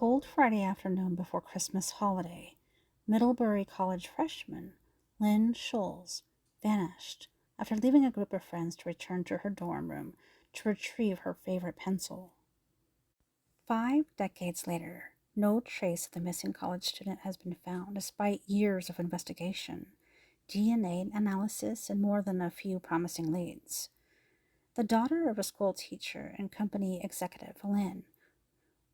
cold Friday afternoon before Christmas holiday, Middlebury College freshman Lynne Schulze vanished after leaving a group of friends to return to her dorm room to retrieve her favorite pencil. 5 decades later, no trace of the missing college student has been found despite years of investigation, DNA analysis, and more than a few promising leads. The daughter of a school teacher and company executive, Lynne,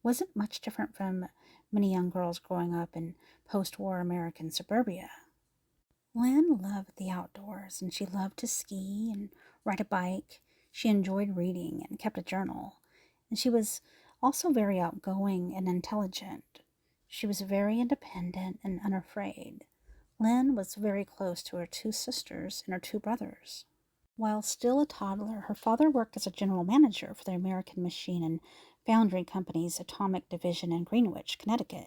wasn't much different from many young girls growing up in post-war American suburbia. Lynne loved the outdoors, and she loved to ski and ride a bike. She enjoyed reading and kept a journal, and she was also very outgoing and intelligent. She was very independent and unafraid. Lynne was very close to her 2 sisters and her 2 brothers. While still a toddler, her father worked as a general manager for the American Machine and Foundry Company's Atomic Division in Greenwich, Connecticut.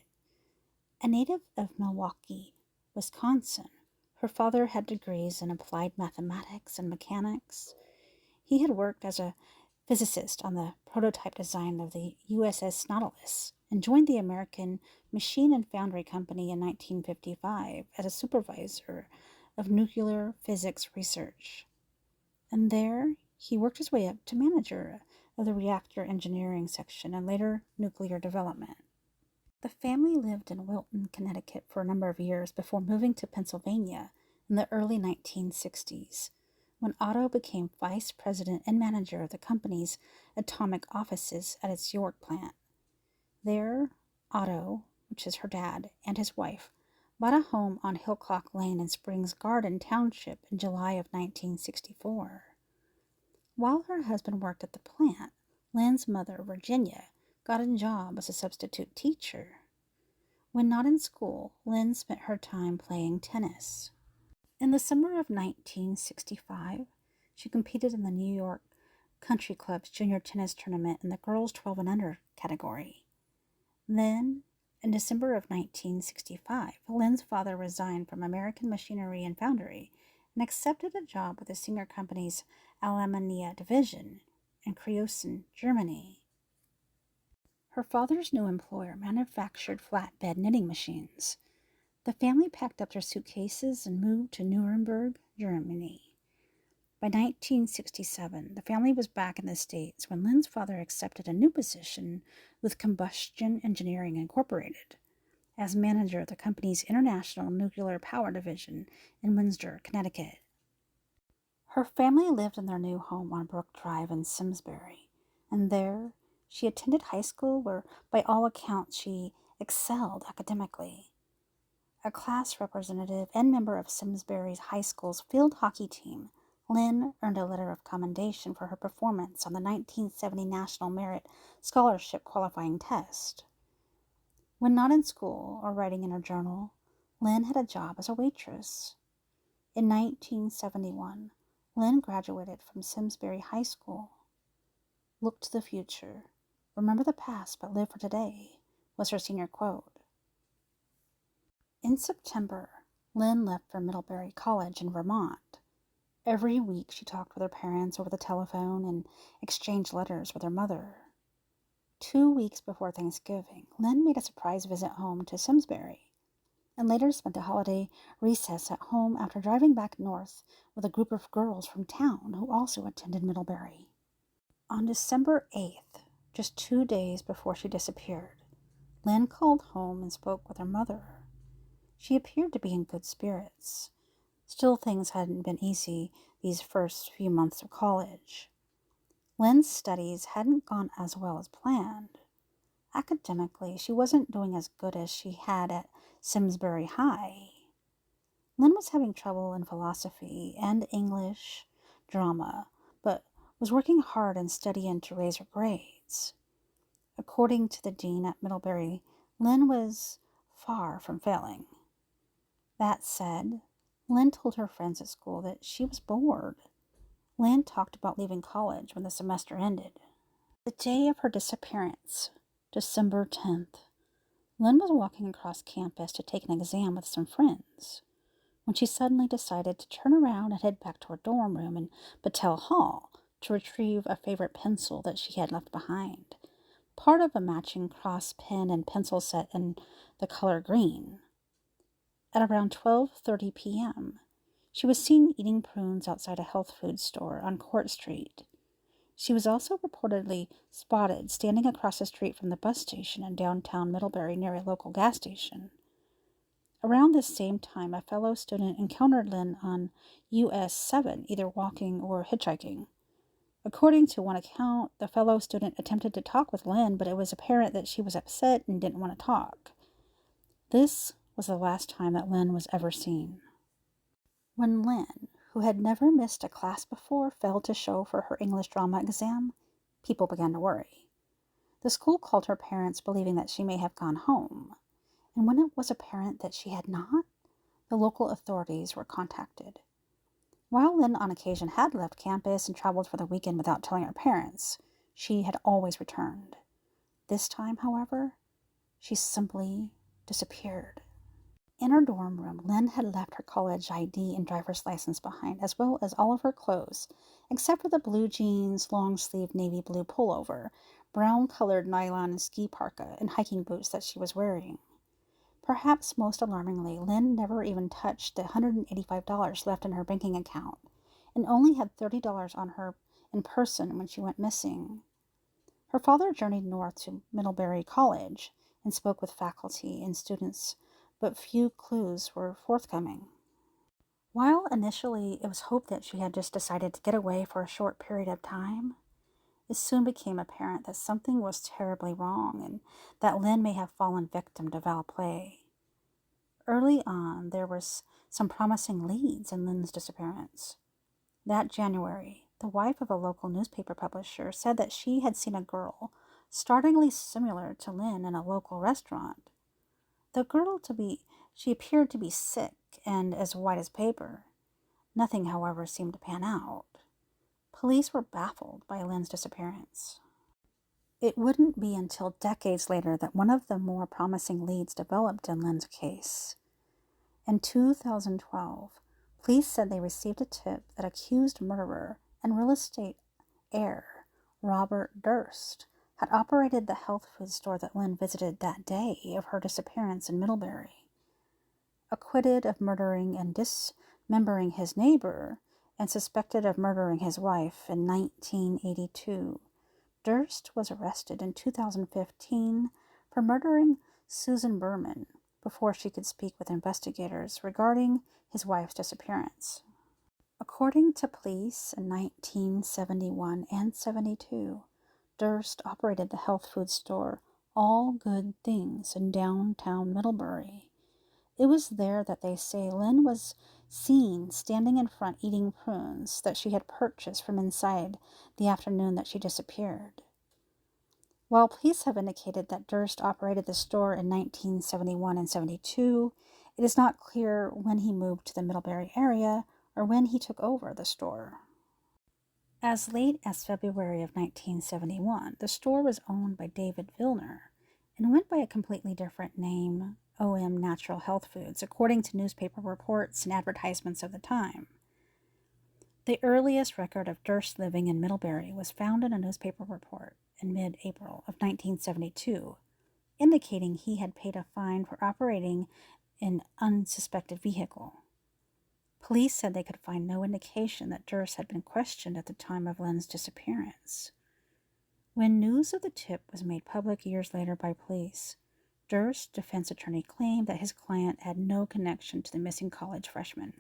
A native of Milwaukee, Wisconsin, her father had degrees in applied mathematics and mechanics. He had worked as a physicist on the prototype design of the USS Nautilus and joined the American Machine and Foundry Company in 1955 as a supervisor of nuclear physics research. And there, he worked his way up to manager of the reactor engineering section and later nuclear development. The family lived in Wilton, Connecticut for a number of years before moving to Pennsylvania in the early 1960s, when Otto became vice president and manager of the company's atomic offices at its York plant. There, Otto, which is her dad, and his wife, bought a home on Hillclock Lane in Springs Garden Township in July of 1964. While her husband worked at the plant, Lynne's mother, Virginia, got a job as a substitute teacher. When not in school, Lynne spent her time playing tennis. In the summer of 1965, she competed in the New York Country Club's junior tennis tournament in the girls 12 and under category. Then, in December of 1965, Lynne's father resigned from American Machinery and Foundry and accepted a job with the Singer Company's Alemannia division in Creusen, Germany. Her father's new employer manufactured flatbed knitting machines. The family packed up their suitcases and moved to Nuremberg, Germany. By 1967, the family was back in the States when Lynne's father accepted a new position with Combustion Engineering Incorporated as manager of the company's International Nuclear Power Division in Windsor, Connecticut. Her family lived in their new home on Brook Drive in Simsbury, and there she attended high school where, by all accounts, she excelled academically. A class representative and member of Simsbury's high school's field hockey team, Lynne earned a letter of commendation for her performance on the 1970 National Merit Scholarship qualifying test. When not in school or writing in her journal, Lynne had a job as a waitress. In 1971, Lynne graduated from Simsbury High School. "Look to the future. Remember the past, but live for today," was her senior quote. In September, Lynne left for Middlebury College in Vermont. Every week she talked with her parents over the telephone and exchanged letters with her mother. 2 weeks before Thanksgiving, Lynne made a surprise visit home to Simsbury, and later spent a holiday recess at home after driving back north with a group of girls from town who also attended Middlebury. On December 8th, just 2 days before she disappeared, Lynne called home and spoke with her mother. She appeared to be in good spirits. Still, things hadn't been easy these first few months of college. Lynne's studies hadn't gone as well as planned. Academically, she wasn't doing as good as she had at Simsbury High. Lynne was having trouble in philosophy and English, drama, but was working hard and studying to raise her grades. According to the dean at Middlebury, Lynne was far from failing. That said, Lynne told her friends at school that she was bored. Lynne talked about leaving college when the semester ended. The day of her disappearance, December 10th, Lynne was walking across campus to take an exam with some friends when she suddenly decided to turn around and head back to her dorm room in Battelle Hall to retrieve a favorite pencil that she had left behind. part of a matching cross pen and pencil set in the color green. At around 12:30 p.m., she was seen eating prunes outside a health food store on Court Street. She was also reportedly spotted standing across the street from the bus station in downtown Middlebury near a local gas station. Around this same time, a fellow student encountered Lynne on US 7, either walking or hitchhiking. According to one account, the fellow student attempted to talk with Lynne, but it was apparent that she was upset and didn't want to talk. This was the last time that Lynne was ever seen. When Lynne, who had never missed a class before, failed to show for her English drama exam, people began to worry. The school called her parents, believing that she may have gone home. And when it was apparent that she had not, the local authorities were contacted. While Lynne on occasion had left campus and traveled for the weekend without telling her parents, she had always returned. This time, however, she simply disappeared. In her dorm room, Lynne had left her college ID and driver's license behind, as well as all of her clothes, except for the blue jeans, long-sleeved navy blue pullover, brown-colored nylon ski parka, and hiking boots that she was wearing. Perhaps most alarmingly, Lynne never even touched the $185 left in her banking account, and only had $30 on her in person when she went missing. Her father journeyed north to Middlebury College and spoke with faculty and students, but few clues were forthcoming. While initially it was hoped that she had just decided to get away for a short period of time, it soon became apparent that something was terribly wrong and that Lynne may have fallen victim to foul play. Early on, there was some promising leads in Lynne's disappearance. That January, the wife of a local newspaper publisher said that she had seen a girl startlingly similar to Lynne in a local restaurant. The girl she appeared to be sick and as white as paper. Nothing, however, seemed to pan out. Police were baffled by Lynne's disappearance. It wouldn't be until decades later that one of the more promising leads developed in Lynne's case. In 2012, police said they received a tip that accused murderer and real estate heir Robert Durst had operated the health food store that Lynne visited that day of her disappearance in Middlebury. Acquitted of murdering and dismembering his neighbor and suspected of murdering his wife in 1982, Durst was arrested in 2015 for murdering Susan Berman before she could speak with investigators regarding his wife's disappearance. According to police, in 1971 and 72, Durst operated the health food store All Good Things in downtown Middlebury. It was there that they say Lynne was seen standing in front eating prunes that she had purchased from inside the afternoon that she disappeared. While police have indicated that Durst operated the store in 1971 and 72, it is not clear when he moved to the Middlebury area or when he took over the store. As late as February of 1971, the store was owned by David Vilner and went by a completely different name, OM Natural Health Foods, according to newspaper reports and advertisements of the time. The earliest record of Durst living in Middlebury was found in a newspaper report in mid-April of 1972, indicating he had paid a fine for operating an unsuspected vehicle. Police said they could find no indication that Durst had been questioned at the time of Lynne's disappearance. When news of the tip was made public years later by police, Durst's defense attorney claimed that his client had no connection to the missing college freshman.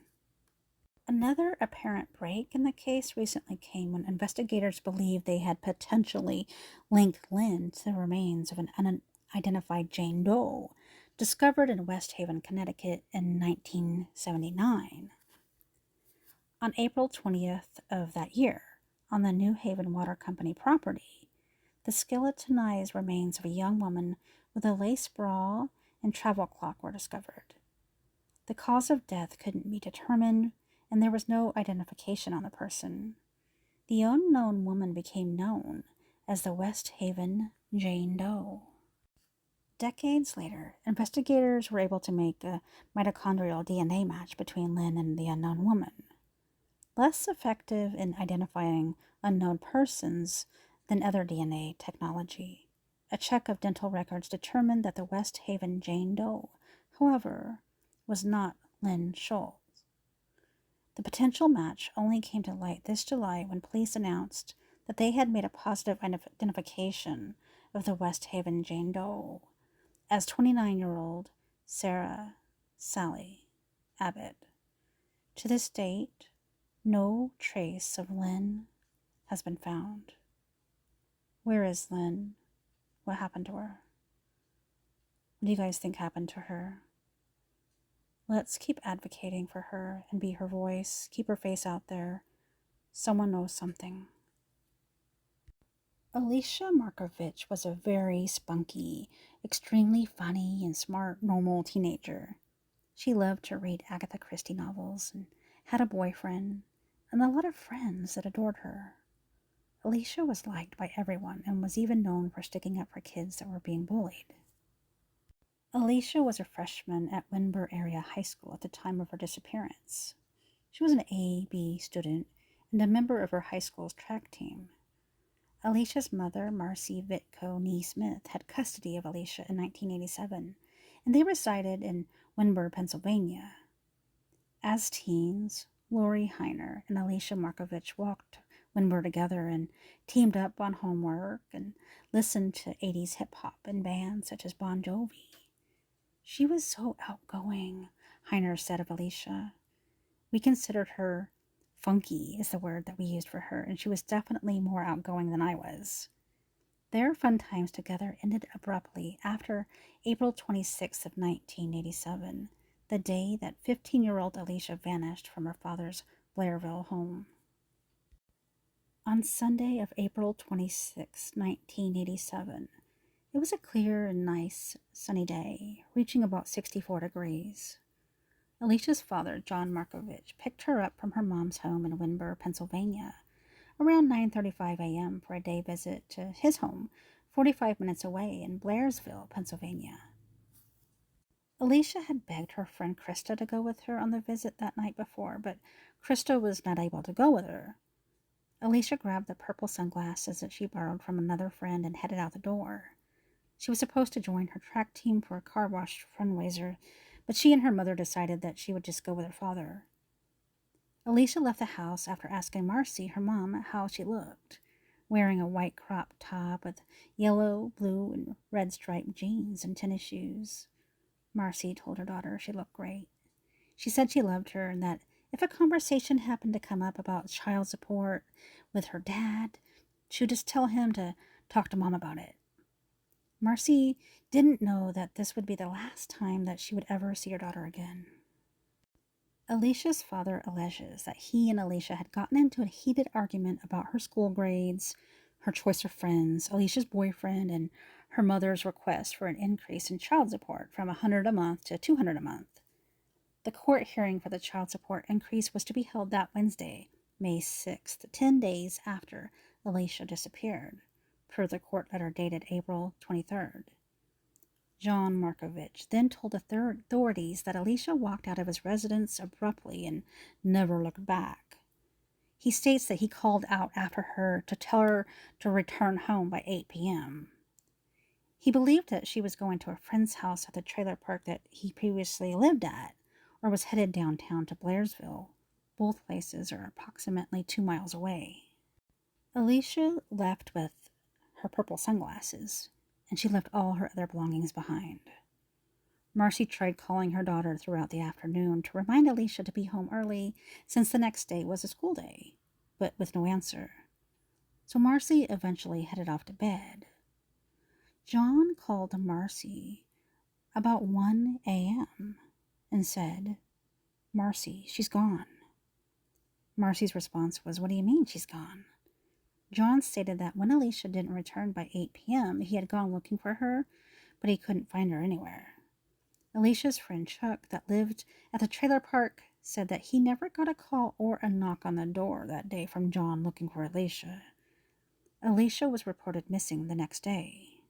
Another apparent break in the case recently came when investigators believed they had potentially linked Lynne to the remains of an unidentified Jane Doe, discovered in West Haven, Connecticut in 1979. On April 20th of that year, on the New Haven Water Company property, the skeletonized remains of a young woman with a lace bra and travel clock were discovered. The cause of death couldn't be determined, and there was no identification on the person. The unknown woman became known as the West Haven Jane Doe. Decades later, investigators were able to make a mitochondrial DNA match between Lynne and the unknown woman. Less effective in identifying unknown persons than other DNA technology, A check of dental records determined that the West Haven Jane Doe, however, was not Lynne Schulze. The potential match only came to light this July when police announced that they had made a positive identification of the West Haven Jane Doe as 29-year-old Sarah Sally Abbott. To this date, no trace of Lynne has been found. Where is Lynne? What happened to her? What do you guys think happened to her? Let's keep advocating for her and be her voice. Keep her face out there. Someone knows something. Alicia Markovich was a very spunky, extremely funny and smart, normal teenager. She loved to read Agatha Christie novels and had a boyfriend and a lot of friends that adored her. Alicia was liked by everyone and was even known for sticking up for kids that were being bullied. Alicia was a freshman at Windber Area High School at the time of her disappearance. She was an A-B student and a member of her high school's track team. Alicia's mother, Marcy Vitko Nee Smith, had custody of Alicia in 1987, and they resided in Windber, Pennsylvania. As teens, Lori Heiner and Alicia Markovich walked Windber together and teamed up on homework and listened to 80s hip-hop and bands such as Bon Jovi. She was so outgoing, Heiner said of Alicia. We considered her funky is the word that we used for her, and she was definitely more outgoing than I was. Their fun times together ended abruptly after April 26th of 1987, the day that 15-year-old Alicia vanished from her father's Blairsville home. On Sunday of April 26, 1987, it was a clear and nice sunny day, reaching about 64 degrees. Alicia's father, John Markovich, picked her up from her mom's home in Windber, Pennsylvania, around 9:35 a.m. for a day visit to his home, 45 minutes away in Blairsville, Pennsylvania. Alicia had begged her friend Krista to go with her on the visit that night before, but Krista was not able to go with her. Alicia grabbed the purple sunglasses that she borrowed from another friend and headed out the door. She was supposed to join her track team for a car wash fundraiser, but she and her mother decided that she would just go with her father. Alicia left the house after asking Marcy, her mom, how she looked, wearing a white crop top with yellow, blue, and red striped jeans and tennis shoes. Marcy told her daughter she looked great. She said she loved her and that if a conversation happened to come up about child support with her dad, she would just tell him to talk to Mom about it. Marcy didn't know that this would be the last time that she would ever see her daughter again. Alicia's father alleges that he and Alicia had gotten into a heated argument about her school grades, her choice of friends, Alicia's boyfriend, and her mother's request for an increase in child support from $100 a month to $200 a month. The court hearing for the child support increase was to be held that Wednesday, May 6th, 10 days after Alicia disappeared, per the court letter dated April 23rd. John Markovich then told authorities that Alicia walked out of his residence abruptly and never looked back. He states that he called out after her to tell her to return home by 8 p.m. He believed that she was going to a friend's house at the trailer park that he previously lived at, or was headed downtown to Blairsville. Both places are approximately 2 miles away. Alicia left with her purple sunglasses, and she left all her other belongings behind. Marcy tried calling her daughter throughout the afternoon to remind Alicia to be home early since the next day was a school day, but with no answer. So Marcy eventually headed off to bed. John called Marcy about 1 a.m. and said, "Marcy, she's gone." Marcy's response was, "What do you mean she's gone?" John stated that when Alicia didn't return by 8 p.m., he had gone looking for her, but he couldn't find her anywhere. Alicia's friend Chuck, that lived at the trailer park, said that he never got a call or a knock on the door that day from John looking for Alicia. Alicia was reported missing the next day.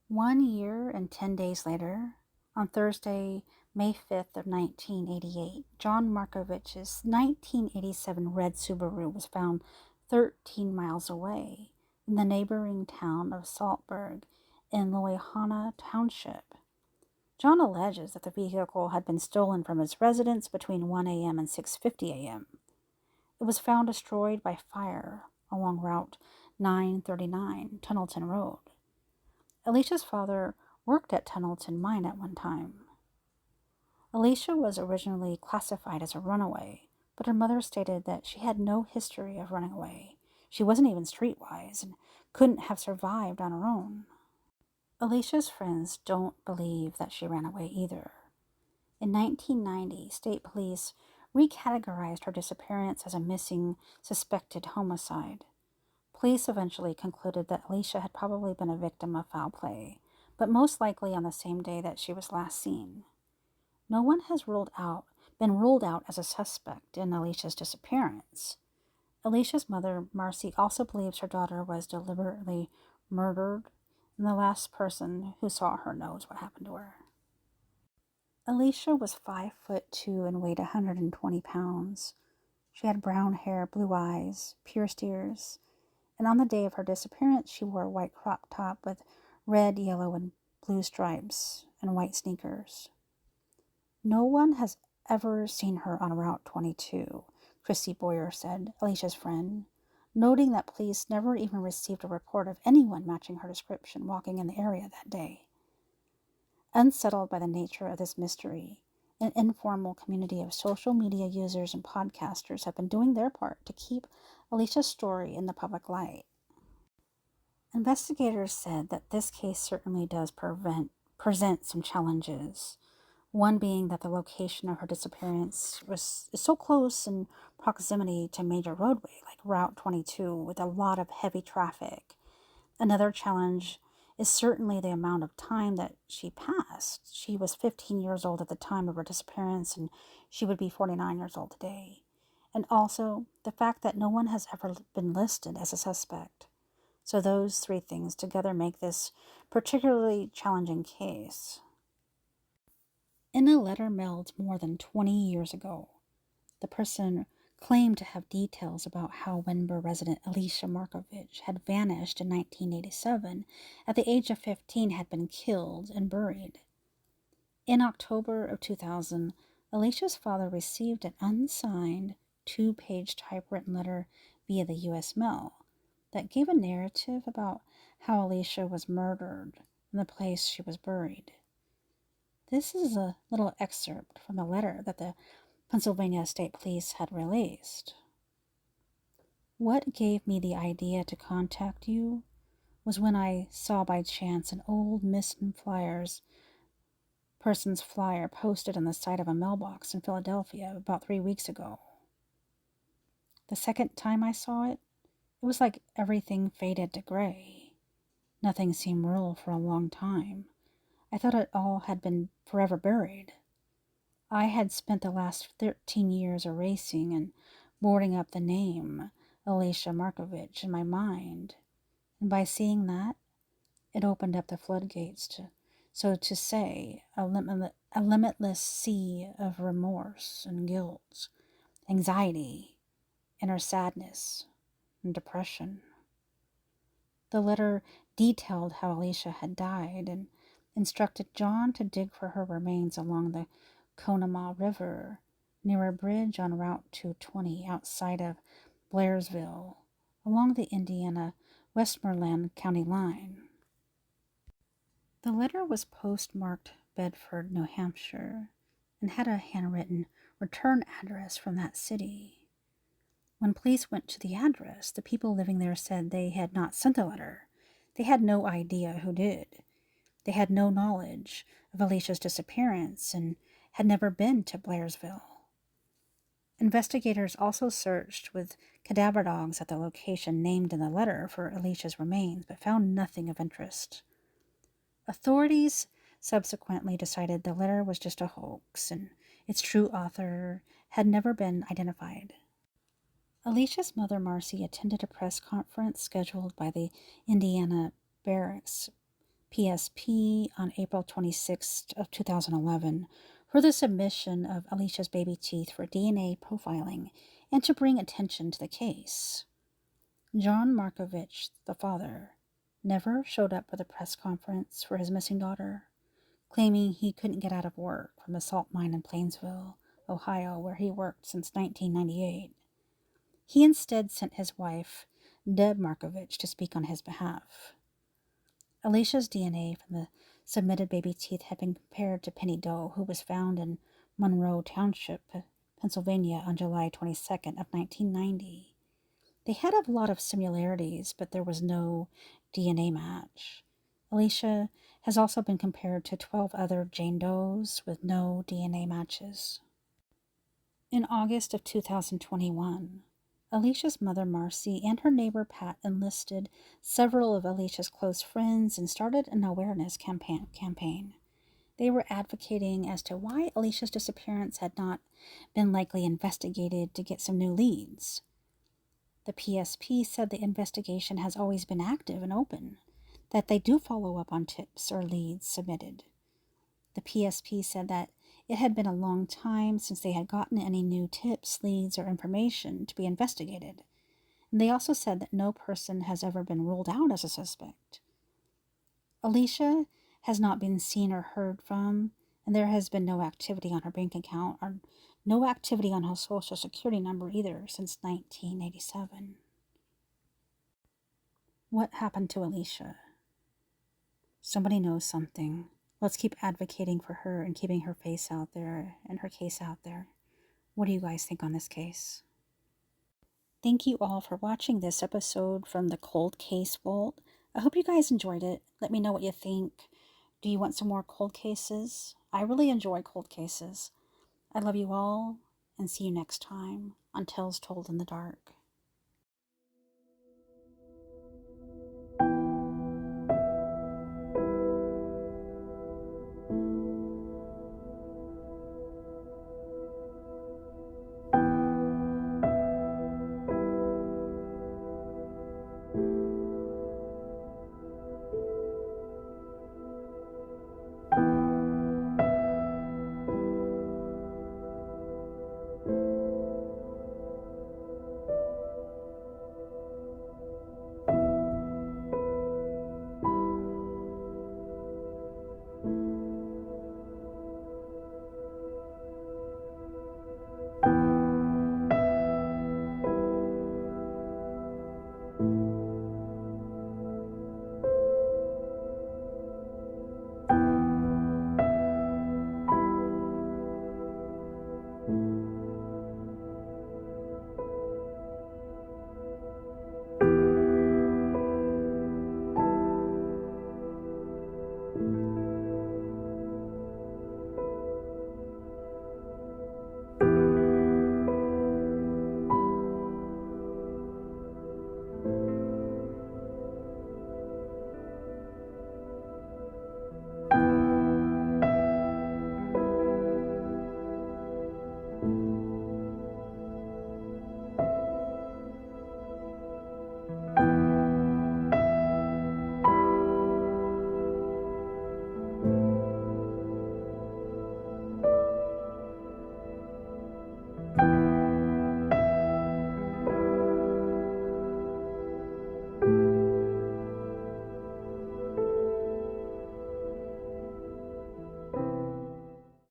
1 year and 10 days later, on Thursday, May 5th of 1988, John Markovich's 1987 red Subaru was found 13 miles away in the neighboring town of Saltburg in Loihana Township. John alleges that the vehicle had been stolen from his residence between 1 a.m. and 6:50 a.m. It was found destroyed by fire along Route 939, Tunnelton Road. Alicia's father worked at Tunnelton Mine at one time. Alicia was originally classified as a runaway, but her mother stated that she had no history of running away. She wasn't even streetwise and couldn't have survived on her own. Alicia's friends don't believe that she ran away either. In 1990, state police recategorized her disappearance as a missing suspected homicide. Police eventually concluded that Alicia had probably been a victim of foul play, but most likely on the same day that she was last seen. No one has been ruled out as a suspect in Alicia's disappearance. Alicia's mother, Marcy, also believes her daughter was deliberately murdered, and the last person who saw her knows what happened to her. Alicia was 5'2" and weighed 120 pounds. She had brown hair, blue eyes, pierced ears, and on the day of her disappearance, she wore a white crop top with red, yellow, and blue stripes and white sneakers. No one has ever seen her on Route 22, Chrissy Boyer said, Alicia's friend, noting that police never even received a report of anyone matching her description walking in the area that day. Unsettled by the nature of this mystery, an informal community of social media users and podcasters have been doing their part to keep Alicia's story in the public light. Investigators said that this case certainly does present some challenges. One being that the location of her disappearance is so close in proximity to major roadway like Route 22 with a lot of heavy traffic. Another challenge is certainly the amount of time that she passed. She was 15 years old at the time of her disappearance, and she would be 49 years old today. And also the fact that no one has ever been listed as a suspect. So those three things together make this particularly challenging case. In a letter mailed more than 20 years ago, the person claimed to have details about how Windber resident Alicia Markovich had vanished in 1987, at the age of 15 had been killed and buried. In October of 2000, Alicia's father received an unsigned 2-page typewritten letter via the U.S. mail that gave a narrative about how Alicia was murdered and the place she was buried. This is a little excerpt from a letter that the Pennsylvania State Police had released. What gave me the idea to contact you was when I saw by chance an old missing person's flyer posted on the side of a mailbox in Philadelphia about 3 weeks ago. The second time I saw it, it was like everything faded to gray. Nothing seemed real for a long time. I thought it all had been forever buried. I had spent the last 13 years erasing and boarding up the name Alicia Markovich in my mind, and by seeing that, it opened up the floodgates to, so to say, a limitless sea of remorse and guilt, anxiety, inner sadness, and depression. The letter detailed how Alicia had died and instructed John to dig for her remains along the Conemaugh River, near a bridge on Route 220 outside of Blairsville, along the Indiana-Westmoreland county line. The letter was postmarked Bedford, New Hampshire, and had a handwritten return address from that city. When police went to the address, the people living there said they had not sent the letter. They had no idea who did. They had no knowledge of Alicia's disappearance and had never been to Blairsville. Investigators also searched with cadaver dogs at the location named in the letter for Alicia's remains, but found nothing of interest. Authorities subsequently decided the letter was just a hoax and its true author had never been identified. Alicia's mother, Marcy, attended a press conference scheduled by the Indiana Barracks PSP on April 26, of 2011 for the submission of Alicia's baby teeth for DNA profiling and to bring attention to the case. John Markovich, the father, never showed up for the press conference for his missing daughter, claiming he couldn't get out of work from the salt mine in Blairsville, Ohio, where he worked since 1998. He instead sent his wife, Deb Markovich, to speak on his behalf. Alicia's DNA from the submitted baby teeth had been compared to Penny Doe, who was found in Monroe Township, Pennsylvania on July 22nd of 1990. They had a lot of similarities, but there was no DNA match. Alicia has also been compared to 12 other Jane Does with no DNA matches. In August of 2021, Alicia's mother, Marcy, and her neighbor, Pat, enlisted several of Alicia's close friends and started an awareness campaign. They were advocating as to why Alicia's disappearance had not been likely investigated to get some new leads. The PSP said the investigation has always been active and open, that they do follow up on tips or leads submitted. The PSP said that it had been a long time since they had gotten any new tips, leads, or information to be investigated. And they also said that no person has ever been ruled out as a suspect. Alicia has not been seen or heard from, and there has been no activity on her bank account or no activity on her social security number either since 1987. What happened to Alicia? Somebody knows something. Let's keep advocating for her and keeping her face out there and her case out there. What do you guys think on this case? Thank you all for watching this episode from the Cold Case Vault. I hope you guys enjoyed it. Let me know what you think. Do you want some more cold cases? I really enjoy cold cases. I love you all, and see you next time on Tales Told in the Dark.